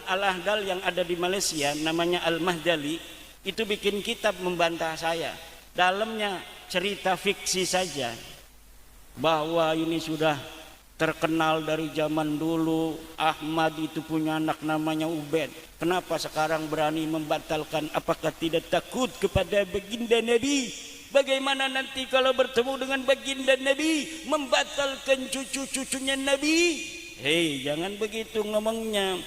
Al-Ahdal yang ada di Malaysia namanya Al-Mahdali itu bikin kitab membantah saya. Dalamnya cerita fiksi saja bahwa ini sudah terkenal dari zaman dulu. Ahmad itu punya anak namanya Ubaid. Kenapa sekarang berani membatalkan? Apakah tidak takut kepada baginda Nabi? Bagaimana nanti kalau bertemu dengan baginda Nabi membatalkan cucu-cucunya Nabi? Hei, jangan begitu ngomongnya.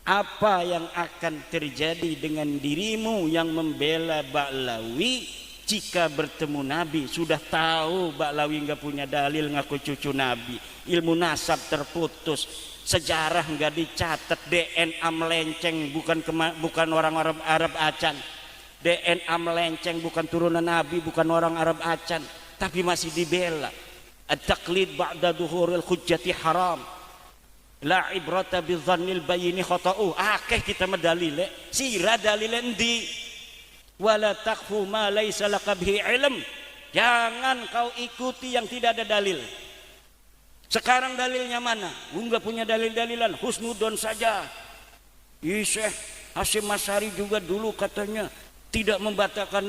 Apa yang akan terjadi dengan dirimu yang membela Ba'lawi jika bertemu Nabi? Sudah tahu Ba'lawi enggak punya dalil ngaku cucu Nabi, ilmu nasab terputus, sejarah enggak dicatat, DNA melenceng, bukan orang Arab Acan, DNA melenceng, bukan turunan Nabi, bukan orang Arab Acan, tapi masih dibela. At-taqlid ba'da duhuril hujjati haram, la ibrata bidzannil bayini khata'u. Akeh kita medalile sira dalile endi? Wala taqfu ma laisa laka bihi ilm. Jangan kau ikuti yang tidak ada dalil. Sekarang dalilnya mana? Enggak punya dalil-dalilan, husnudon saja. Syekh Hasyim Asy'ari juga dulu katanya tidak membatalkan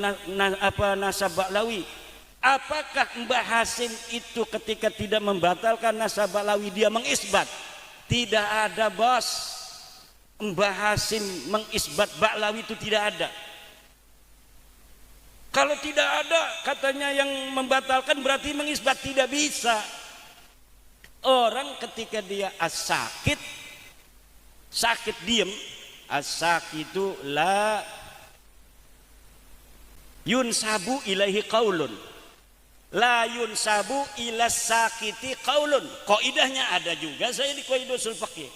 nasab Ba'lawi. Apakah Mbah Hasim itu ketika tidak membatalkan nasab Ba'lawi dia mengisbat? Tidak ada, bos. Mbah Hasim mengisbat Ba'lawi itu tidak ada. Kalau tidak ada katanya yang membatalkan berarti mengisbat tidak bisa. Orang ketika dia as-sakit, sakit diem, as-sakitu la yunsabu ilaihi qaulun, la yunsabu ila sakiti qaulun. Kaidahnya ada juga saya di Qaidah Ushul Fiqh.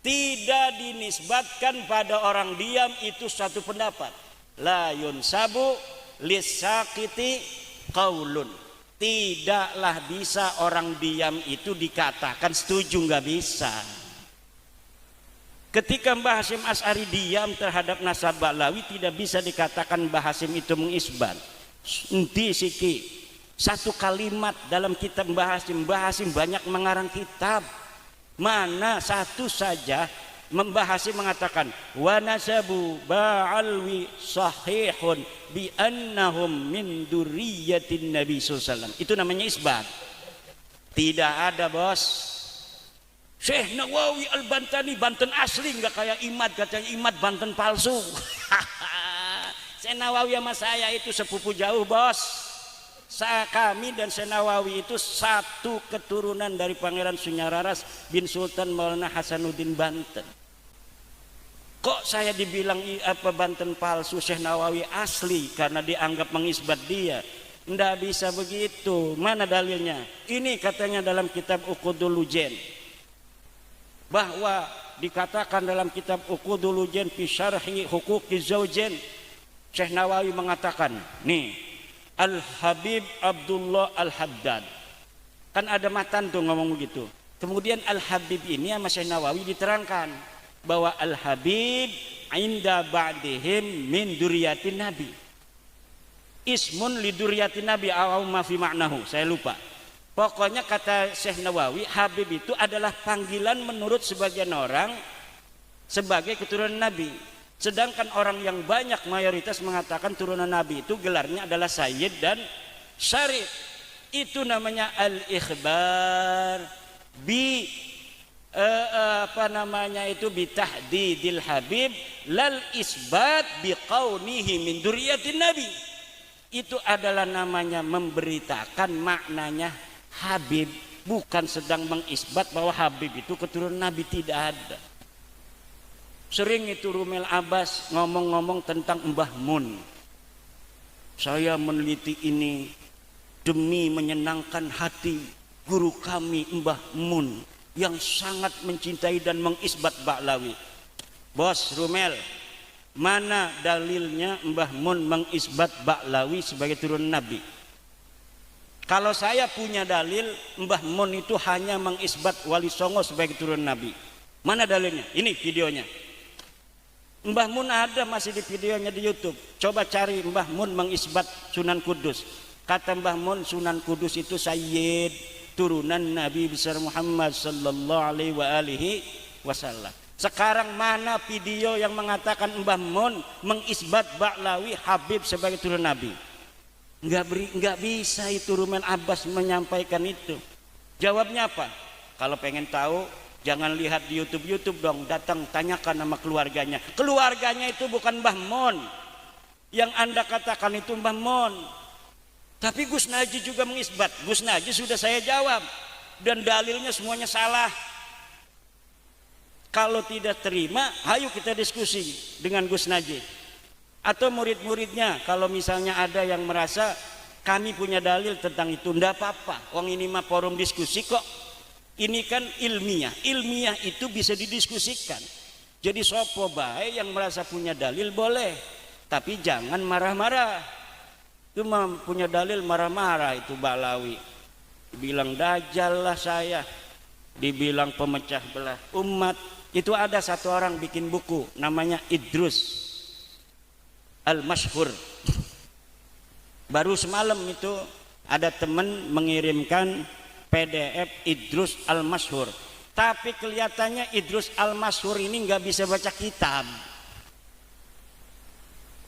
Tidak dinisbatkan pada orang diam itu satu pendapat. La yunsabu lisakiti qaulun. Tidaklah bisa orang diam itu dikatakan setuju, nggak bisa. Ketika Mbah Hasyim Asy'ari diam terhadap nasab Ba'lawi tidak bisa dikatakan Mbah Hasyim itu mengisbat. Enti siki satu kalimat dalam kitab Mbah Hasyim banyak mengarang kitab. Mana satu saja Mbah Hasyim mengatakan wa nasabu Ba'alwi sahihun bi annahum min dzurriyyatin Nabi sallallahu alaihi wasallam. Itu namanya isbat. Tidak ada, bos. Syekh Nawawi Al-Bantani Banten asli, enggak kayak Imad, katanya Imad Banten palsu. Syekh Nawawi sama saya itu sepupu jauh, bos. Kami dan Syekh Nawawi itu satu keturunan dari Pangeran Sunyararas bin Sultan Maulana Hasanuddin Banten. Kok saya dibilang apa Banten palsu, Syekh Nawawi asli karena dianggap mengisbat dia? Nggak bisa begitu. Mana dalilnya? Ini katanya dalam kitab Uqudul Lujen, bahwa dikatakan dalam kitab Uqudul Lujen fi syarhi huquqiz zaujain, Syekh Nawawi mengatakan, nih Al-Habib Abdullah Al-Haddad, kan ada matan tuh ngomong begitu. Kemudian Al-Habib ini sama Syekh Nawawi diterangkan bahwa Al-Habib inda ba'dihim min duriyatin Nabi, ismun li duriyatin Nabi aw ma fi ma'nahu, saya lupa. Pokoknya kata Syekh Nawawi, Habib itu adalah panggilan menurut sebagian orang sebagai keturunan Nabi. Sedangkan orang yang banyak mayoritas mengatakan turunan Nabi itu gelarnya adalah Sayyid dan Syarif. Itu namanya al-ikhbar bi bitahdidil Habib lal isbat biqaunihi min dzurriyyatin Nabi. Itu adalah namanya memberitakan maknanya Habib, bukan sedang mengisbat bahwa Habib itu keturunan Nabi. Tidak ada. Sering itu Rumel Abbas ngomong-ngomong tentang Mbah Mun. Saya meneliti ini demi menyenangkan hati guru kami Mbah Mun yang sangat mencintai dan mengisbat Ba'lawi. Bos Rumel, mana dalilnya Mbah Mun mengisbat Ba'lawi sebagai turunan Nabi? Kalau saya punya dalil Mbah Mun itu hanya mengisbat Wali Songo sebagai turunan Nabi. Mana dalilnya? Ini videonya. Mbah Mun ada masih di videonya di YouTube. Coba cari Mbah Mun mengisbat Sunan Kudus. Kata Mbah Mun, Sunan Kudus itu Sayyid, turunan Nabi besar Muhammad sallallahu alaihi wa alihi wasallam. Sekarang mana video yang mengatakan Mbah Mun mengisbat Ba'lawi Habib sebagai turun Nabi? Enggak bisa itu Rumen Abbas menyampaikan itu. Jawabnya apa? Kalau pengen tahu jangan lihat di YouTube dong, datang tanyakan sama keluarganya. Keluarganya itu bukan Mbah Mun. Yang Anda katakan itu Mbah Mun. Tapi Gus Najih juga mengisbat. Gus Najih sudah saya jawab dan dalilnya semuanya salah. Kalau tidak terima, ayo kita diskusi dengan Gus Najih atau murid-muridnya. Kalau misalnya ada yang merasa kami punya dalil tentang itu, ndak apa-apa. Wong ini mah forum diskusi kok. Ini kan ilmiah. Ilmiah itu bisa didiskusikan. Jadi sopo bae yang merasa punya dalil boleh, tapi jangan marah-marah. Itu mah punya dalil marah-marah itu Ba'lawi. Dibilang dajjal lah saya, dibilang pemecah belah umat. Itu ada satu orang bikin buku namanya Idrus Al-Mashhur. Baru semalam itu ada teman mengirimkan PDF Idrus Al-Mashhur. Tapi kelihatannya Idrus Al-Mashhur ini nggak bisa baca kitab.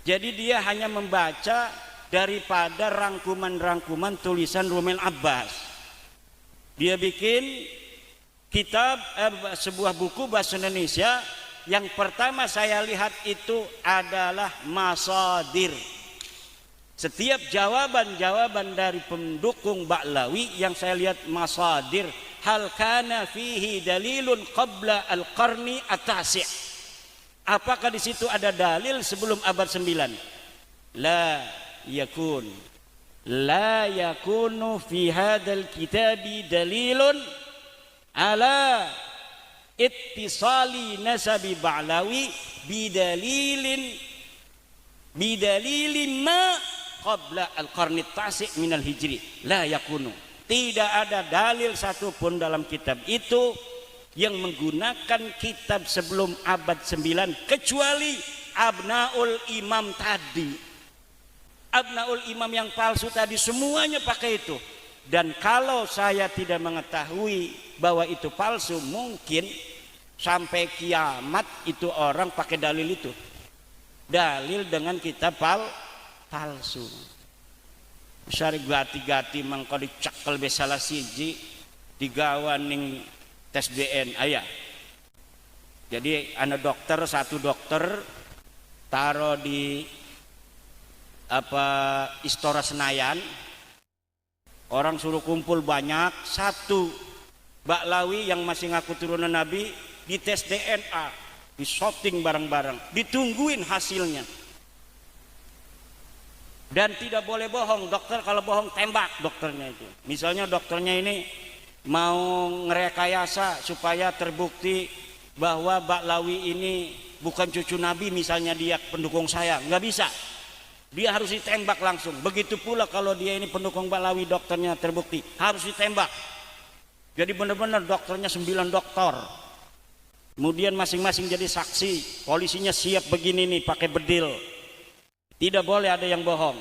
Jadi dia hanya membaca daripada rangkuman-rangkuman tulisan Rumen Abbas. Dia bikin kitab sebuah buku bahasa Indonesia. Yang pertama saya lihat itu adalah masadir. Setiap jawaban-jawaban dari pendukung Ba'lawi yang saya lihat masadir, hal kana fihi dalilun qabla al-qarni at-tasi'. Apakah di situ ada dalil sebelum abad 9? La yakunu fi hadzal kitabi dalilun ala ittisali nasabi Ba'lawi bidalilin ma qabla al-qarni at-tasi' minal hijri. La yakunu. Tidak ada dalil satupun dalam kitab itu yang menggunakan kitab sebelum abad 9 kecuali Abnaul Imam tadi. Abnaul Imam yang palsu tadi semuanya pakai itu. Dan kalau saya tidak mengetahui bahwa itu palsu, mungkin sampai kiamat itu orang pakai dalil itu. Dalil dengan kitab palsu. Sari gati-gati mangko dicakel be salah siji digawaning tes DNA ya. Jadi ada satu dokter taruh di Istora Senayan. Orang suruh kumpul banyak, satu Ba'lawi yang masih ngaku turunan Nabi dites DNA, disorting bareng-bareng, ditungguin hasilnya. Dan tidak boleh bohong, dokter kalau bohong tembak dokternya itu. Misalnya dokternya ini mau ngerekayasa supaya terbukti bahwa Ba'lawi ini bukan cucu Nabi, misalnya dia pendukung saya, nggak bisa. Dia harus ditembak langsung. Begitu pula kalau dia ini pendukung Ba'lawi, dokternya terbukti harus ditembak. Jadi benar-benar dokternya 9 dokter. Kemudian masing-masing jadi saksi. Polisinya siap begini nih pakai bedil. Tidak boleh ada yang bohong.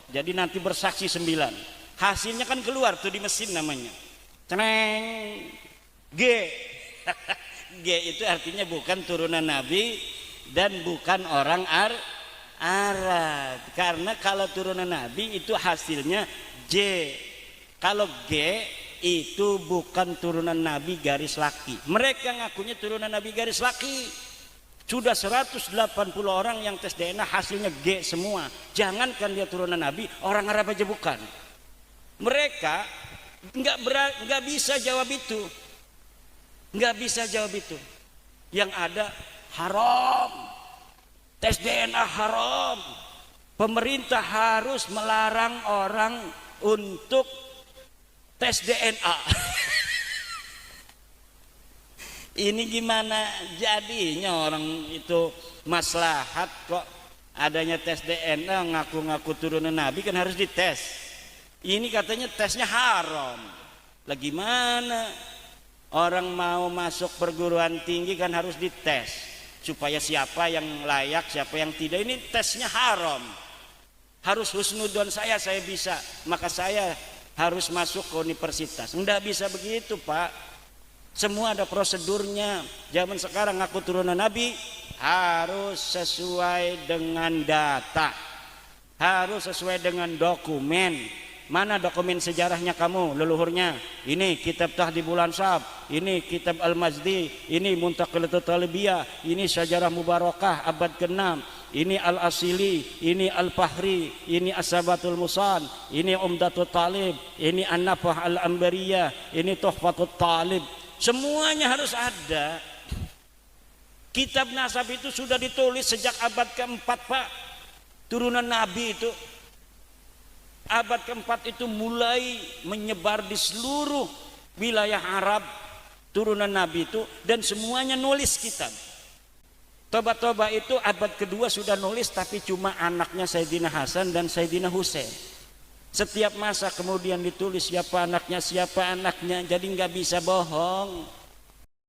Jadi nanti bersaksi 9. Hasilnya kan keluar tuh di mesin namanya. Ceneng G. G itu artinya bukan turunan Nabi dan bukan orang Arab. Karena kalau turunan Nabi itu hasilnya J. Kalau G itu bukan turunan Nabi garis laki. Mereka ngakunya turunan Nabi garis laki. Sudah 180 orang yang tes DNA hasilnya G semua. Jangankan dia turunan Nabi, orang Arab aja bukan. Mereka nggak bisa jawab itu. Nggak bisa jawab itu. Yang ada haram. Tes DNA haram. Pemerintah harus melarang orang untuk tes DNA. Ini gimana jadinya orang itu maslahat kok adanya tes DNA, ngaku-ngaku turunan Nabi kan harus dites. Ini katanya tesnya haram. Lah gimana? Orang mau masuk perguruan tinggi kan harus dites. Supaya siapa yang layak, siapa yang tidak. Ini tesnya haram. Harus husnudon saya bisa. Maka saya harus masuk ke universitas. Enggak bisa begitu Pak. Semua ada prosedurnya. Zaman sekarang ngaku turunan Nabi harus sesuai dengan data, harus sesuai dengan dokumen. Mana dokumen sejarahnya kamu, leluhurnya? Ini kitab Tahdhibul Ansab, ini kitab Al-Mazdi, ini Muntaqilatul Talibiyah, ini Syajarah Mubarakah abad ke-6, ini Al-Asili, ini Al-Fahri, ini As-Sabatul Musan, ini Umdatul Talib, ini An-Nafah Al-Ambariyah, ini Tuhfatul Talib. Semuanya harus ada. Kitab nasab itu sudah ditulis sejak abad ke-4, Pak. Turunan Nabi itu abad ke-4 itu mulai menyebar di seluruh wilayah Arab, turunan Nabi itu, dan semuanya nulis kitab. Toba-toba itu abad kedua sudah nulis, tapi cuma anaknya Sayyidina Hasan dan Sayyidina Husain. Setiap masa kemudian ditulis siapa anaknya, jadi nggak bisa bohong.